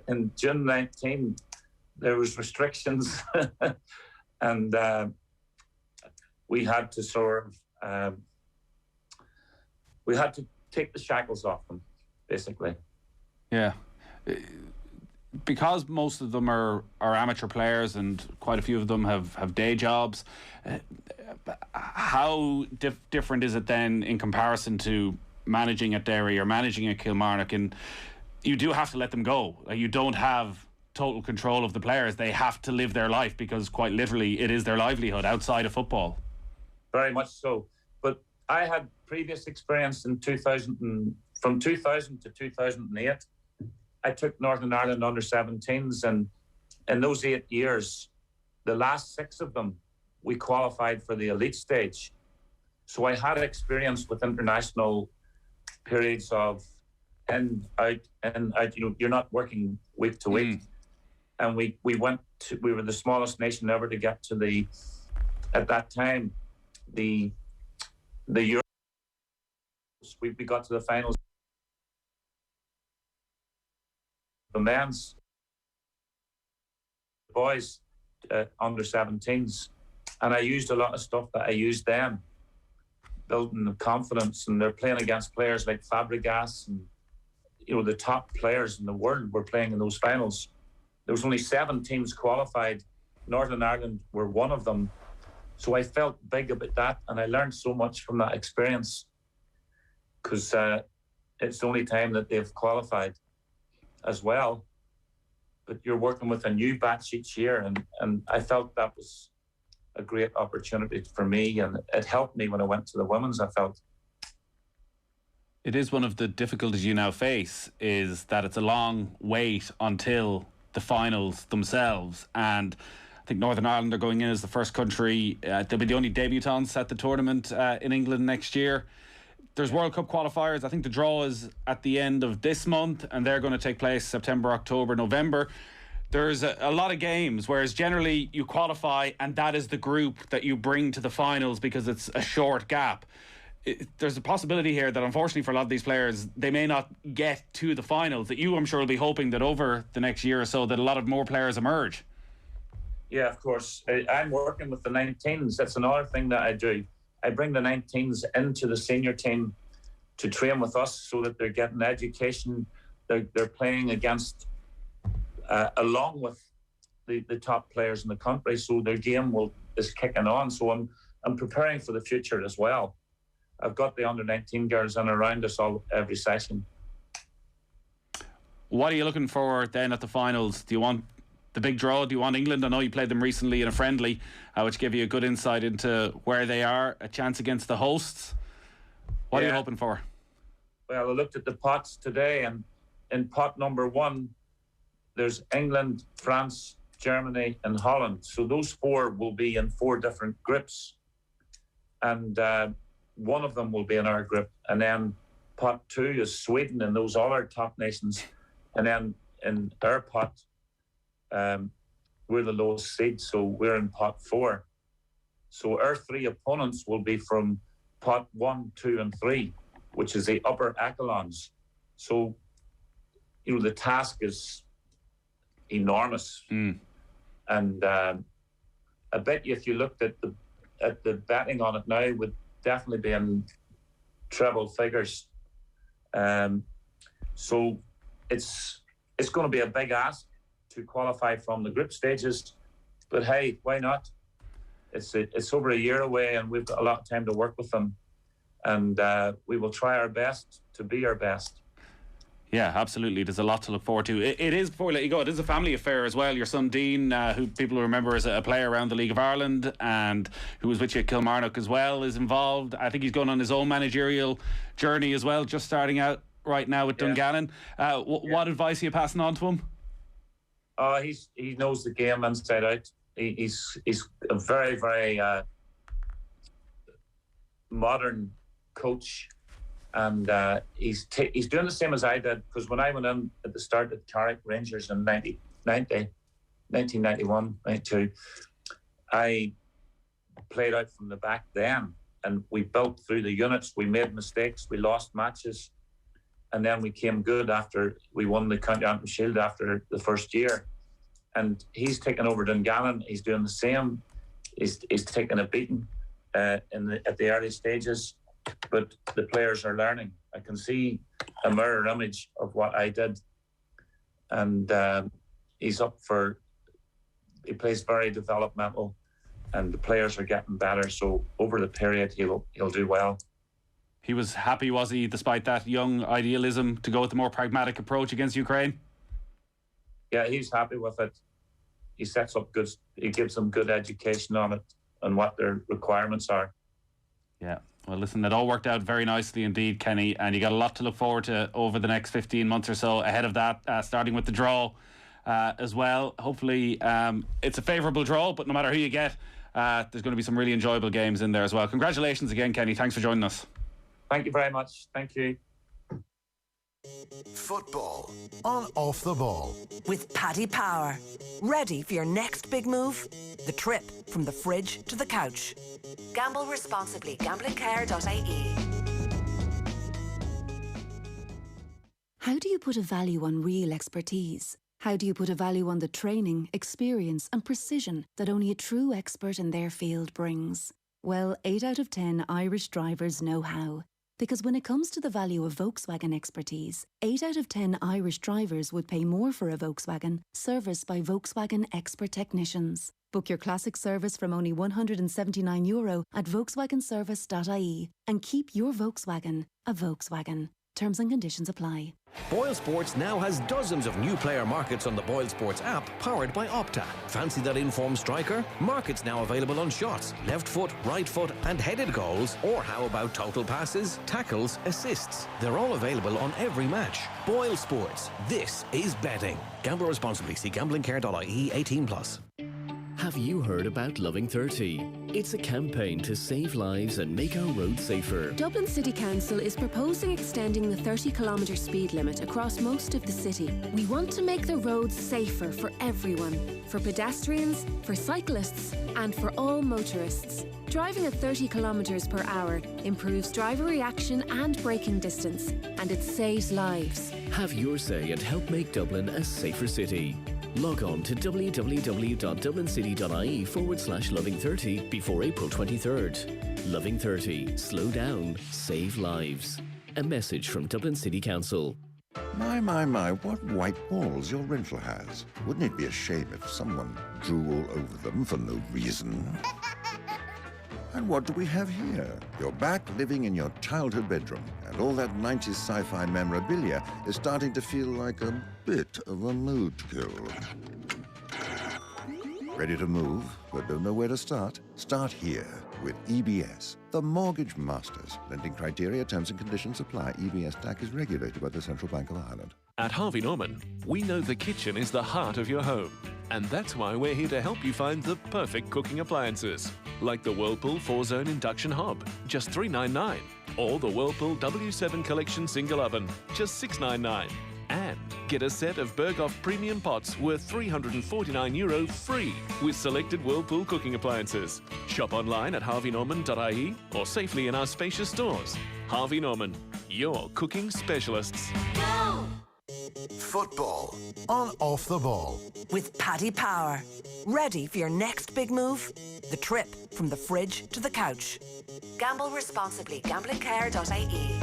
In June 19, there was restrictions and we had to we had to take the shackles off them, basically. Yeah. Because most of them are amateur players and quite a few of them have day jobs, how different is it then in comparison to managing at Derry or managing at Kilmarnock? And you do have to let them go. You don't have total control of the players. They have to live their life because quite literally it is their livelihood outside of football. Very much so. But I had previous experience in 2000 from 2000 to 2008. I took Northern Ireland under-17s, and in those 8 years, the last 6 of them, we qualified for the elite stage. So I had experience with international periods of in, out. You're not working week to week. And we were the smallest nation ever to get to at that time, the Euros. We got to the finals. The men's boys under-17s, and I used a lot of stuff that I used then, building the confidence, and they're playing against players like Fabregas, and the top players in the world were playing in those finals. There was only 7 teams qualified. Northern Ireland were one of them, so I felt big about that, and I learned so much from that experience, because it's the only time that they've qualified as well. But you're working with a new batch each year, and I felt that was a great opportunity for me, and it helped me when I went to the women's. I felt it is one of the difficulties you now face, is that it's a long wait until the finals themselves, and I think Northern Ireland are going in as the first country. They'll be the only debutants at the tournament in England next year. There's World Cup qualifiers. I think the draw is at the end of this month, and they're going to take place September, October, November. There's a lot of games, whereas generally you qualify and that is the group that you bring to the finals because it's a short gap. There's a possibility here that unfortunately for a lot of these players, they may not get to the finals, that you, I'm sure, will be hoping that over the next year or so that a lot of more players emerge. Yeah, of course. I'm working with the 19s. That's another thing that I do. I bring the 19s into the senior team to train with us so that they're getting education. They're playing against, along with the top players in the country, so their game is kicking on. So I'm preparing for the future as well. I've got the under-19 girls in around us every session. What are you looking for then at the finals? Do you want the big draw? Do you want England? I know you played them recently in a friendly, which gave you a good insight into where they are, a chance against the hosts. What are you hoping for? Well, I looked at the pots today, and in pot number 1, there's England, France, Germany, and Holland. So those 4 will be in 4 different groups. And one of them will be in our group. And then pot 2 is Sweden and those other top nations. And then in our pot, we're the lowest seed, so we're in pot 4. So our 3 opponents will be from pot 1, 2, and 3, which is the upper echelons. So, the task is enormous. And I bet you if you looked at the betting on it now, would definitely be in treble figures. So it's going to be a big ask to qualify from the group stages, but hey, why not? It's over a year away, and we've got a lot of time to work with them, and we will try our best to be our best. Yeah, absolutely. There's a lot to look forward to. It is, before we let you go, it is a family affair as well. Your son Dean, who people remember as a player around the League of Ireland and who was with you at Kilmarnock as well, is involved. I think he's going on his own managerial journey as well, just starting out right now with Dungannon. What advice are you passing on to him? He knows the game inside out. He's a very, very modern coach, and he's doing the same as I did, because when I went in at the start of Carrick Rangers in 1991, 92, I played out from the back then, and we built through the units. We made mistakes, we lost matches, and then we came good after we won the County Antrim Shield after the first year. And he's taken over Dungannon. He's doing the same. He's taken a beating at the early stages, but the players are learning. I can see a mirror image of what I did, and he's up for. He plays very developmental, and the players are getting better. So over the period, he'll do well. He was happy, was he, despite that young idealism, to go with the more pragmatic approach against Ukraine? yeah, he's happy with it. He sets up good. He gives them good education on it and what their requirements are. Yeah. Well, listen, it all worked out very nicely indeed, Kenny, and you got a lot to look forward to over the next 15 months or so ahead of that, starting with the draw as well. Hopefully, it's a favourable draw, but no matter who you get, there's going to be some really enjoyable games in there as well. Congratulations again, Kenny. Thanks for joining us. Thank you very much. Thank you. Football on Off the Ball. With Paddy Power. Ready for your next big move? The trip from the fridge to the couch. Gamble responsibly. Gamblingcare.ie. How do you put a value on real expertise? How do you put a value on the training, experience and precision that only a true expert in their field brings? Well, 8 out of 10 Irish drivers know how. Because when it comes to the value of Volkswagen expertise, 8 out of 10 Irish drivers would pay more for a Volkswagen serviced by Volkswagen expert technicians. Book your classic service from only €179 at volkswagenservice.ie and keep your Volkswagen a Volkswagen. Terms and conditions apply. Boyle Sports now has dozens of new player markets on the Boyle Sports app, powered by Opta. Fancy that informed striker? Markets now available on shots, left foot, right foot and headed goals. Or how about total passes, tackles, assists? They're all available on every match. Boyle Sports. This is betting. Gamble responsibly. See gamblingcare.ie 18+. Have you heard about Loving 30? It's a campaign to save lives and make our roads safer. Dublin City Council is proposing extending the 30km speed limit across most of the city. We want to make the roads safer for everyone, for pedestrians, for cyclists and for all motorists. Driving at 30 kilometres per hour improves driver reaction and braking distance, and it saves lives. Have your say and help make Dublin a safer city. Log on to www.dublincity.ie/loving30 before April 23rd. Loving 30. Slow down. Save lives. A message from Dublin City Council. My, what white walls your rental has. Wouldn't it be a shame if someone drew all over them for no reason? And what do we have here? You're back living in your childhood bedroom, and all that 90s sci-fi memorabilia is starting to feel like a bit of a mood kill. Ready to move, but don't know where to start? Start here with EBS, the mortgage masters. Lending criteria, terms and conditions apply. EBS DAC is regulated by the Central Bank of Ireland. At Harvey Norman, we know the kitchen is the heart of your home. And that's why we're here to help you find the perfect cooking appliances. Like the Whirlpool 4-zone induction hob, just $399. Or the Whirlpool W7 Collection single oven, just $699. And get a set of Berghoff premium pots worth €349 free with selected Whirlpool cooking appliances. Shop online at harveynorman.ie or safely in our spacious stores. Harvey Norman, your cooking specialists. Go! Football on Off the Ball. With Paddy Power. Ready for your next big move? The trip from the fridge to the couch. Gamble responsibly. Gamblingcare.ie.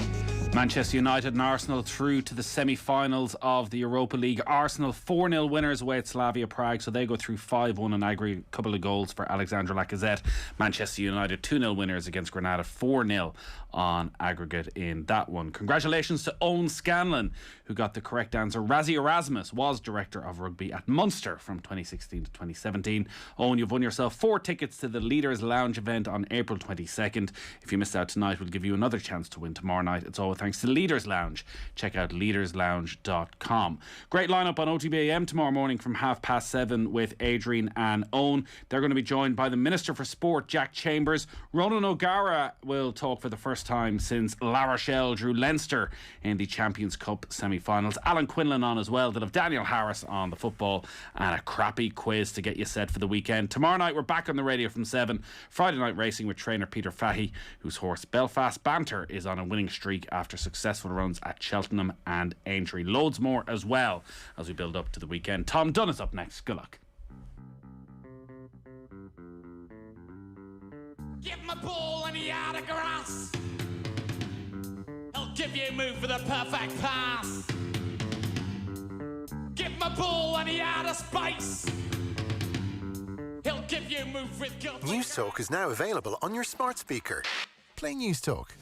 Manchester United and Arsenal through to the semi-finals of the Europa League. Arsenal 4-0 winners away at Slavia Prague, so they go through 5-1 in aggregate, a couple of goals for Alexandre Lacazette. Manchester United 2-0 winners against Granada, 4-0 on aggregate in that one. Congratulations to Owen Scanlon, who got the correct answer. Razzie Erasmus was Director of Rugby at Munster from 2016 to 2017. Owen, you've won yourself 4 tickets to the Leaders Lounge event on April 22nd. If you missed out tonight, we'll give you another chance to win tomorrow night. It's all thanks to Leaders Lounge. Check out leaderslounge.com. Great lineup on OTB AM tomorrow morning from 7:30 with Adrian and Owen. They're going to be joined by the Minister for Sport, Jack Chambers. Ronan O'Gara will talk for the first time since La Rochelle drew Leinster in the Champions Cup semi-finals. Alan Quinlan on as well. They'll have Daniel Harris on the football and a crappy quiz to get you set for the weekend. Tomorrow night we're back on the radio from 7. Friday night racing with trainer Peter Fahy, whose horse Belfast Banter is on a winning streak after successful runs at Cheltenham and Aintree. Loads more as well as we build up to the weekend. Tom Dunn is up next. Good luck. Give him a ball and he out of grass. He'll give you a move for the perfect pass. Give him a ball and he out of space. He'll give you a move with guts. News Talk is now available on your smart speaker. Play News Talk.